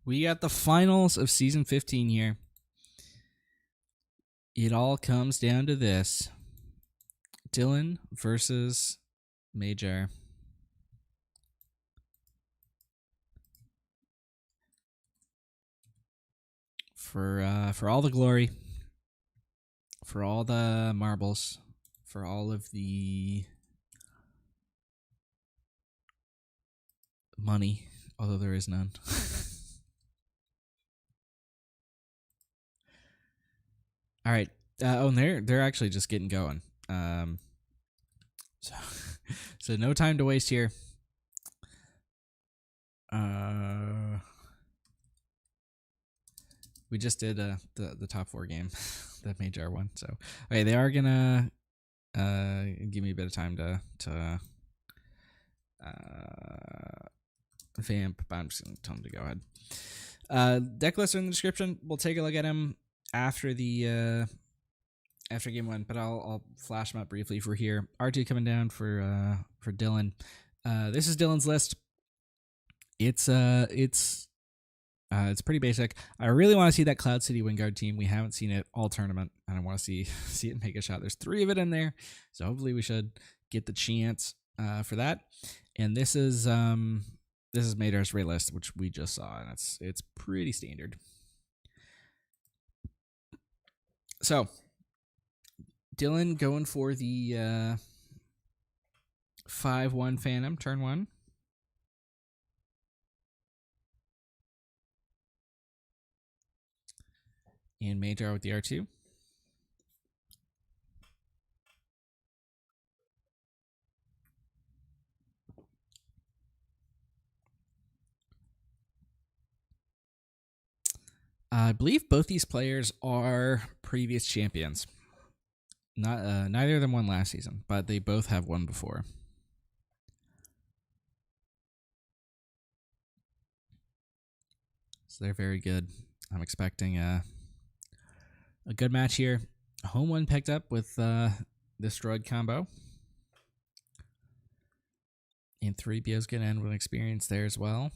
We got the finals of season 15 here. It all comes down to this. Dillen versus Majar. For all the glory, for all the marbles, for all of the money, although there is none. All right. And they're actually just getting going. So no time to waste here. We just did the top 4 game, the Majar one. So okay, they are gonna give me a bit of time to vamp, but I'm just gonna tell them to go ahead. Deck lists are in the description. We'll take a look at them after the after game 1, but I'll flash them up briefly for here. R2 coming down for Dillen. This is Dillen's list. It's pretty basic. I really want to see that Cloud City Wingard team. We haven't seen it all tournament, and I want to see it make a shot. There's 3 of it in there, so hopefully we should get the chance for that. And this is Madar's rate list, which we just saw, and it's pretty standard. So Dillen going for the 5/1 Phantom turn 1. And Majar with the R2. I believe both these players are previous champions. Neither of them won last season, but they both have won before. So they're very good. I'm expecting a good match here. Home one picked up with this droid combo. And 3PO's going to end with experience there as well.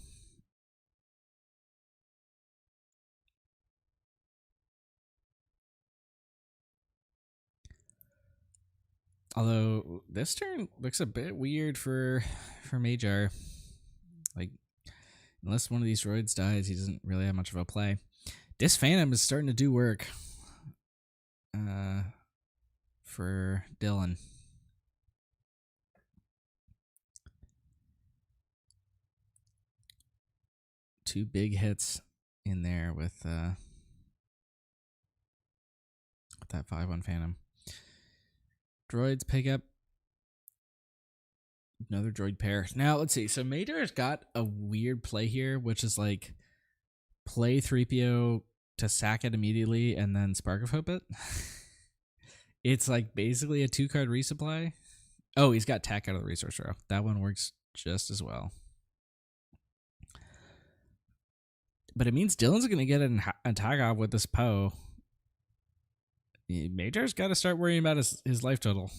Although this turn looks a bit weird for Majar. Like, unless one of these droids dies, he doesn't really have much of a play. This Phantom is starting to do work for Dillen. Two big hits in there with that 5/1 Phantom. Droids pick up another droid pair. Now, let's see. So Majar's got a weird play here, which is like play 3PO to sack it immediately and then Spark of Hope it. It's like basically a 2-card resupply. Oh, he's got Tack out of the resource row. That one works just as well. But it means Dillen's going to get an attack off with this Poe. Majar's got to start worrying about his life total.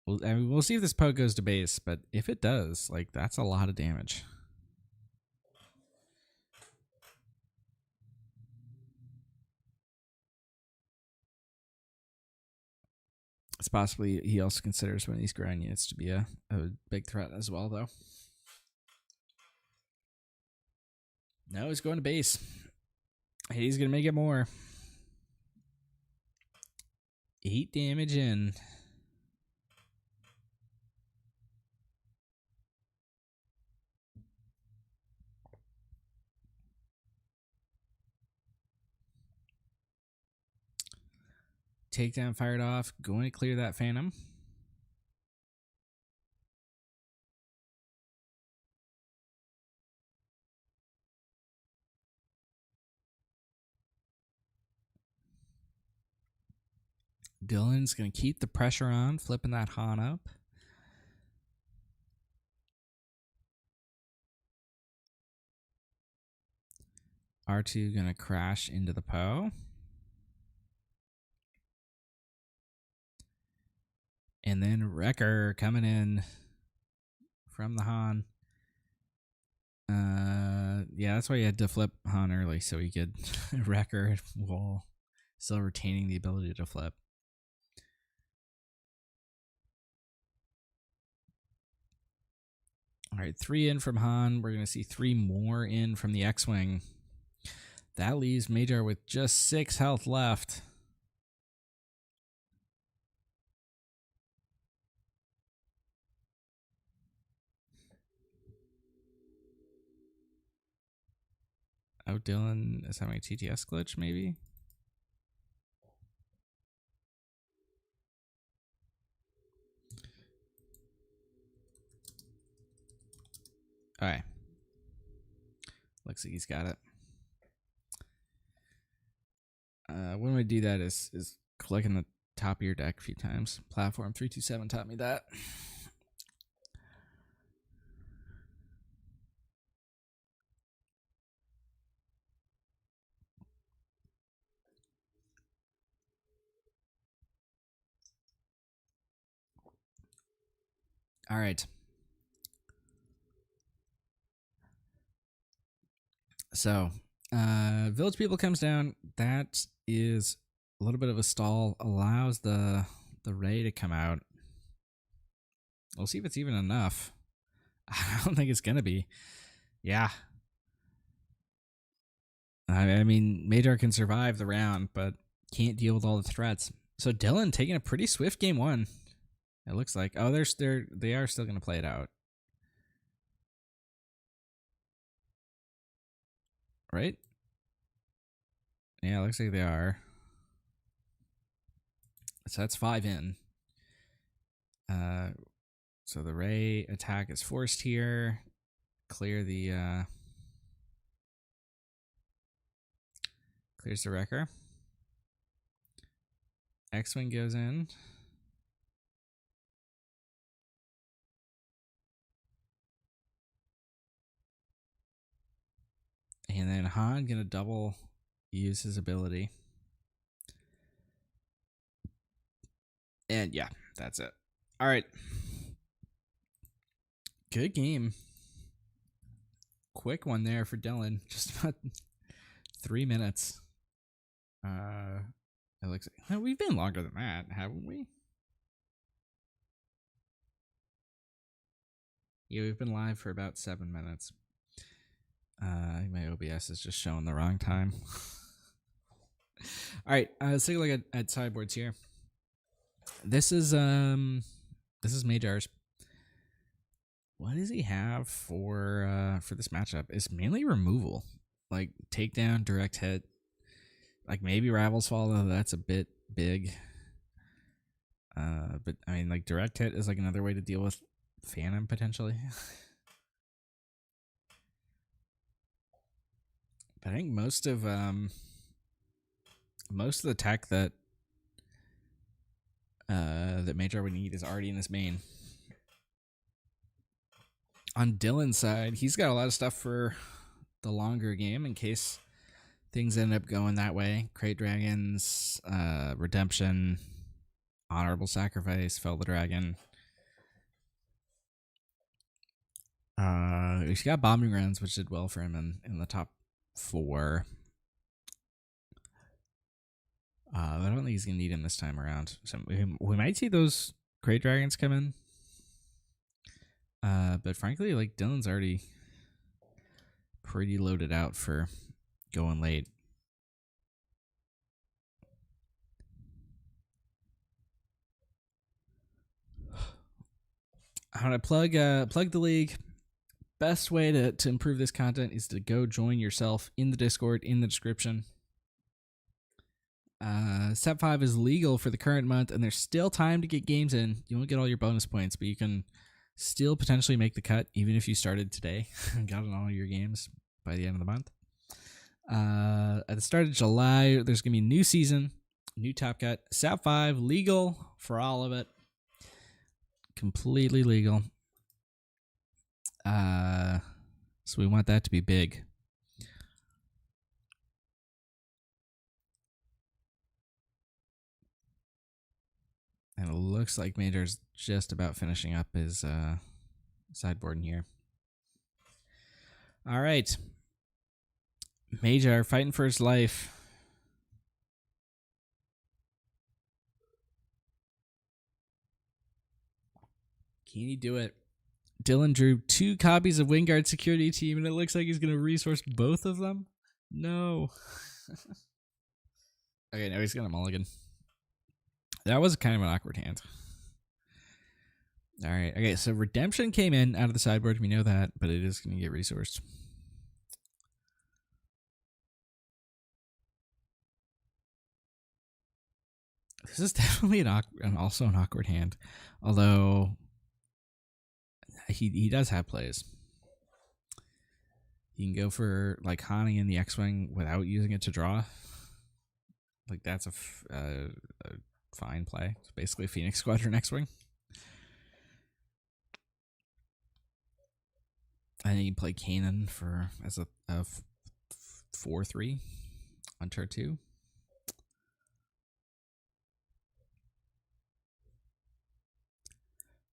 We'll see if this Poe goes to base, but if it does, like, that's a lot of damage. It's possibly he also considers one of these ground units to be a big threat as well, though. No, he's going to base. He's going to make it more. 8 damage in. Takedown fired off. Going to clear that Phantom. Dillen's going to keep the pressure on, flipping that Han up. R2 going to crash into the Poe. And then Wrecker coming in from the Han. Yeah, that's why you had to flip Han early so he could wreck her while still retaining the ability to flip. All right, 3 in from Han. We're going to see 3 more in from the X-Wing. That leaves Majar with just 6 health left. Oh, Dillen is having a TTS glitch, maybe? All right. Looks like he's got it. When we do that is click in the top of your deck a few times. Platform 327 taught me that. All right. So, Village People comes down. That is a little bit of a stall. Allows the Ray to come out. We'll see if it's even enough. I don't think it's gonna be. Yeah. I mean, Majar can survive the round, but can't deal with all the threats. So Dillen taking a pretty swift game 1. It looks like. Oh, they are still gonna play it out. Right? Yeah, it looks like they are. So that's 5 in. So the Ray attack is forced here. Clear the clears the wrecker. X-Wing goes in. And then Han gonna double use his ability. And yeah, that's it. All right. Good game. Quick one there for Dillen. Just about 3 minutes. It looks like, no, we've been longer than that, haven't we? Yeah, we've been live for about 7 minutes. My OBS is just showing the wrong time. All right, let's take a look at sideboards here. This is Majar's. What does he have for this matchup? It's mainly removal, like takedown, direct hit, like maybe Ravel's Fall, though that's a bit big. But I mean, like direct hit is like another way to deal with Phantom potentially. But I think most of the tech that that Majar would need is already in his main. On Dillen's side, he's got a lot of stuff for the longer game in case things end up going that way. Crate Dragons, Redemption, Honorable Sacrifice, Fell the Dragon. He's got Bombing Rounds, which did well for him in the top 4. I don't think he's going to need him this time around. So we might see those Crate Dragons come in. But frankly, like Dillen's already pretty loaded out for going late. I'm gonna plug the league. Best way to improve this content is to go join yourself in the Discord in the description. Step 5 is legal for the current month, and there's still time to get games in. You won't get all your bonus points, but you can still potentially make the cut even if you started today and got in all your games by the end of the month. At the start of July, there's going to be a new season, new top cut. Step 5, legal for all of it. Completely legal. So we want that to be big. And it looks like Majar's just about finishing up his sideboarding here. All right. Majar fighting for his life. Can he do it? Dillen drew 2 copies of Wingard Security Team, and it looks like he's going to resource both of them. No. Okay, now he's going to mulligan. That was kind of an awkward hand. All right. Okay, so Redemption came in out of the sideboard. We know that, but it is going to get resourced. This is definitely also an awkward hand, although he does have plays. You can go for like Hani in the X-Wing without using it to draw. Like that's a fine play. It's basically Phoenix Squadron X-Wing. And you can play Kanan for as a 4/3 on turn 2.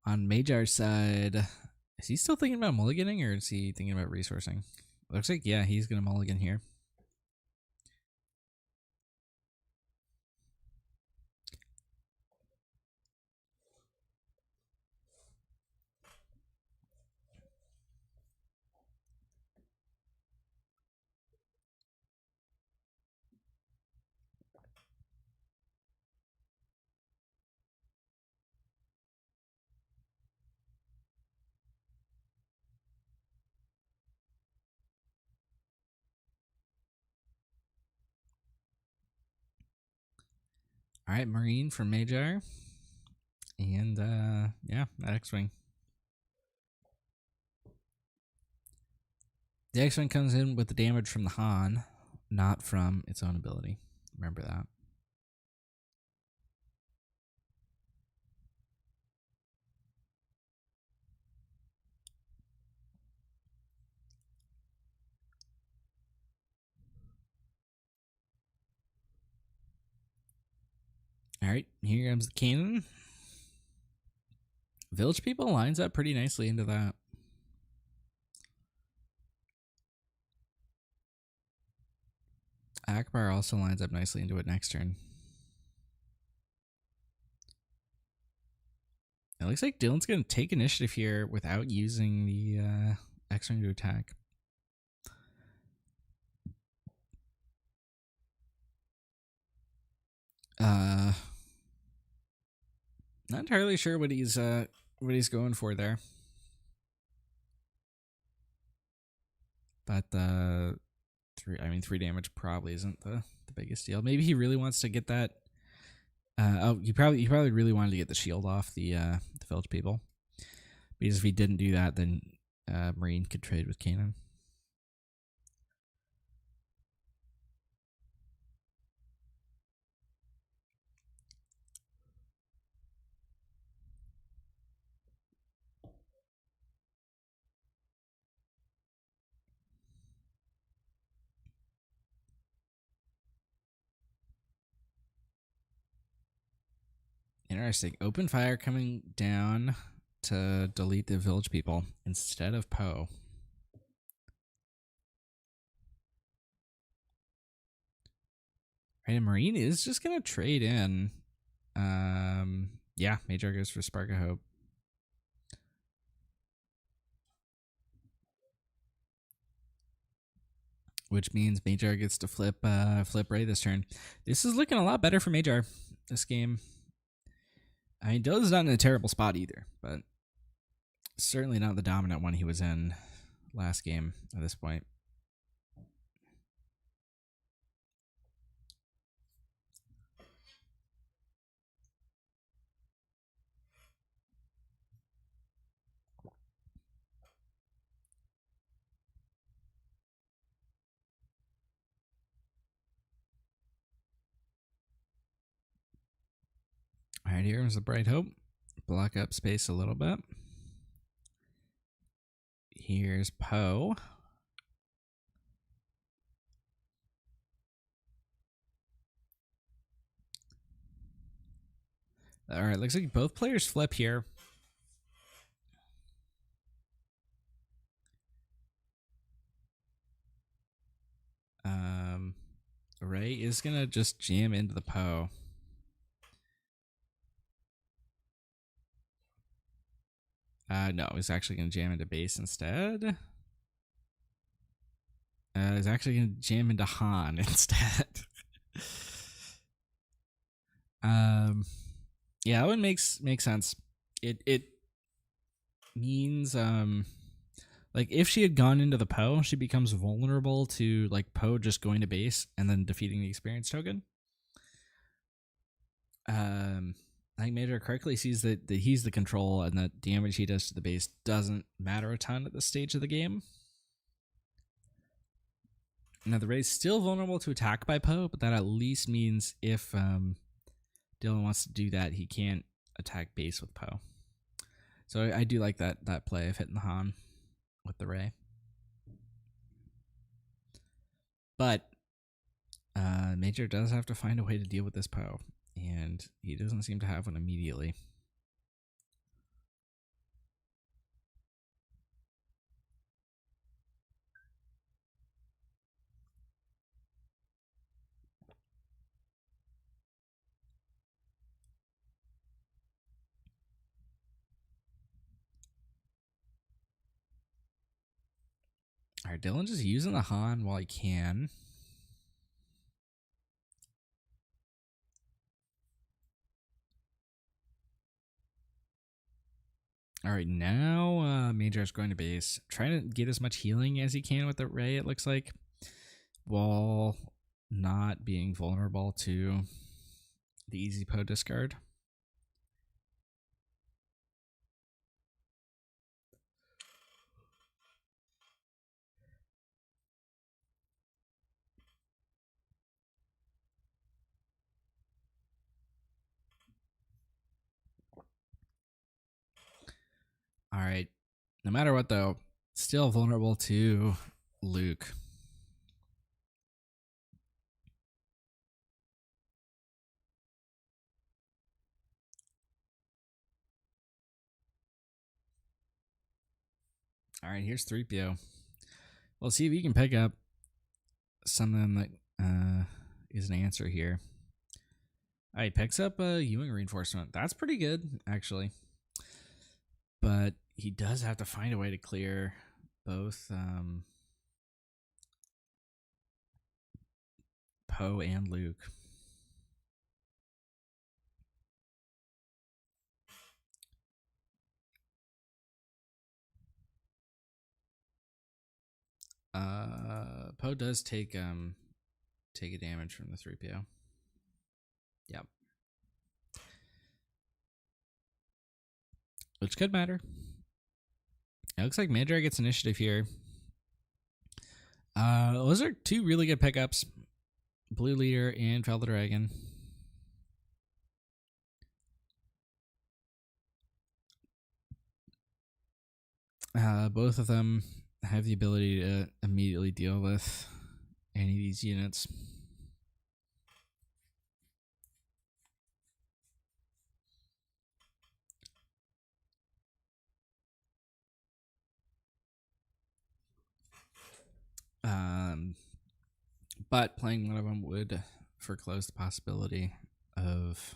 On Majar's side, is he still thinking about mulliganing, or is he thinking about resourcing? Looks like, yeah, he's going to mulligan here. All right, Marine from Majar. And, yeah, that X-Wing. The X-Wing comes in with the damage from the Han, not from its own ability. Remember that. All right, here comes the cannon. Village People lines up pretty nicely into that. Akbar also lines up nicely into it next turn. It looks like Dylan's going to take initiative here without using the X-Wing to attack. Not entirely sure what he's going for there. But 3 damage probably isn't the biggest deal. Maybe he really wants to get that. He probably really wanted to get the shield off the Village People. Because if he didn't do that, then Marine could trade with Kanan. Interesting. Open fire coming down to delete the Village People instead of Poe. Right, and Marine is just going to trade in. Yeah, Majar goes for Spark of Hope. Which means Majar gets to flip Ray this turn. This is looking a lot better for Majar this game. I mean, Dylan's not in a terrible spot either, but certainly not the dominant one he was in last game at this point. All right, here's the Bright Hope. Block up space a little bit. Here's Poe. All right, looks like both players flip here. Ray is gonna just jam into the Poe. No, he's actually gonna jam into base instead. He's actually gonna jam into Han instead. Yeah, that one makes sense. It means like if she had gone into the Poe, she becomes vulnerable to like Poe just going to base and then defeating the experience token. I think Majar correctly sees that he's the control and that damage he does to the base doesn't matter a ton at this stage of the game. Now the Ray's still vulnerable to attack by Poe, but that at least means if Dillen wants to do that, he can't attack base with Poe. So I do like that play of hitting the Han with the Ray. But Majar does have to find a way to deal with this Poe, and he doesn't seem to have one immediately. All right, Dillen just using the Han while he can. All right, now Majar's going to base, trying to get as much healing as he can with the Ray, it looks like, while not being vulnerable to the easy Poe discard. All right, no matter what though, still vulnerable to Luke. All right, here's 3PO. We'll see if he can pick up something that is an answer here. All right, picks up a Ewing reinforcement. That's pretty good, actually. But he does have to find a way to clear both Poe and Luke. Poe does take a damage from the 3PO. Yep. Which could matter. It looks like Majar gets initiative here. Those are two really good pickups. Blue Leader and Fel the Dragon. Both of them have the ability to immediately deal with any of these units. But playing one of them would foreclose the possibility of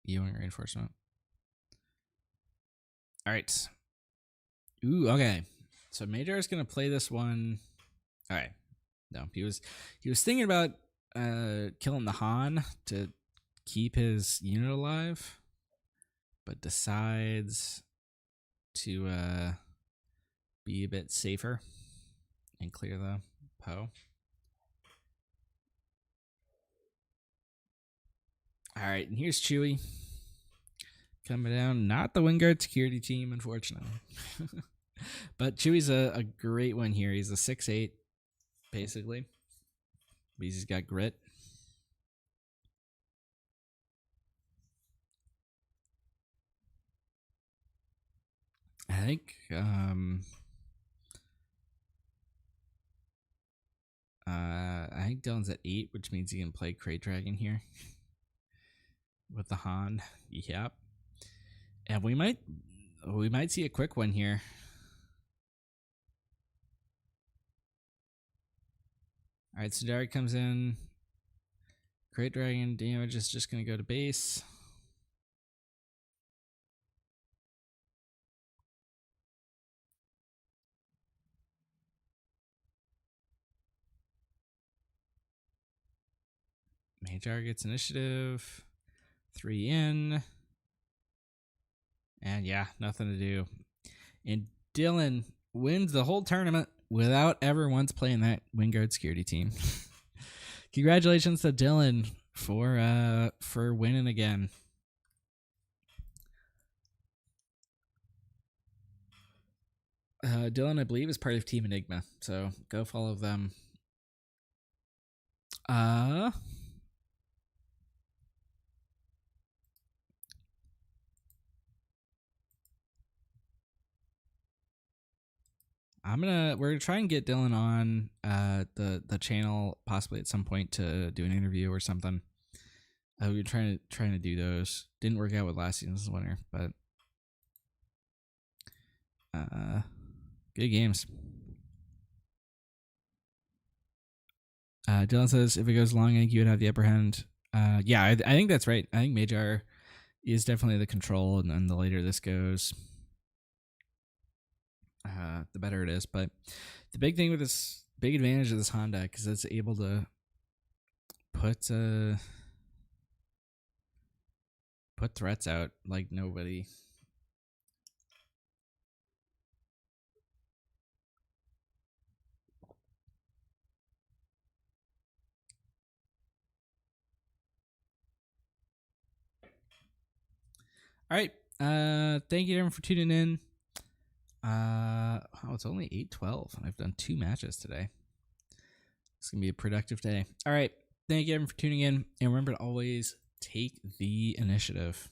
Ewing reinforcement. All right. Ooh, okay. So Majar is gonna play this one. All right. No, he was thinking about killing the Han to keep his unit alive, but decides to be a bit safer and clear the Poe. All right, and here's Chewie coming down. Not the Wingard security team, unfortunately. But Chewie's a great one here. He's a 6'8", basically. Because he's got grit. I think Dylan's at 8, which means he can play Crate Dragon here. With the Han. Yep. And we might see a quick one here. All right, so Derek comes in, Great Dragon damage is just going to go to base. Majar gets initiative. 3 in. And yeah, nothing to do. And Dillen wins the whole tournament without ever once playing that Wingard security team. Congratulations to Dillen for winning again. Dillen, I believe, is part of Team Enigma, so go follow them. We're gonna try and get Dillen on the channel possibly at some point to do an interview or something. We were trying to do those. Didn't work out with last season's winner, but good games. Dylan says if it goes long, I think you would have the upper hand. Yeah, I think that's right. I think Majar is definitely the control, and then the later this goes, the better it is. But the big thing with this, big advantage of this Han deck is it's able to put threats out like nobody. All right. Thank you everyone for tuning in. Oh, it's only 8:12 and I've done 2 matches today. It's gonna be a productive day. All right. Thank you everyone for tuning in, and remember to always take the initiative.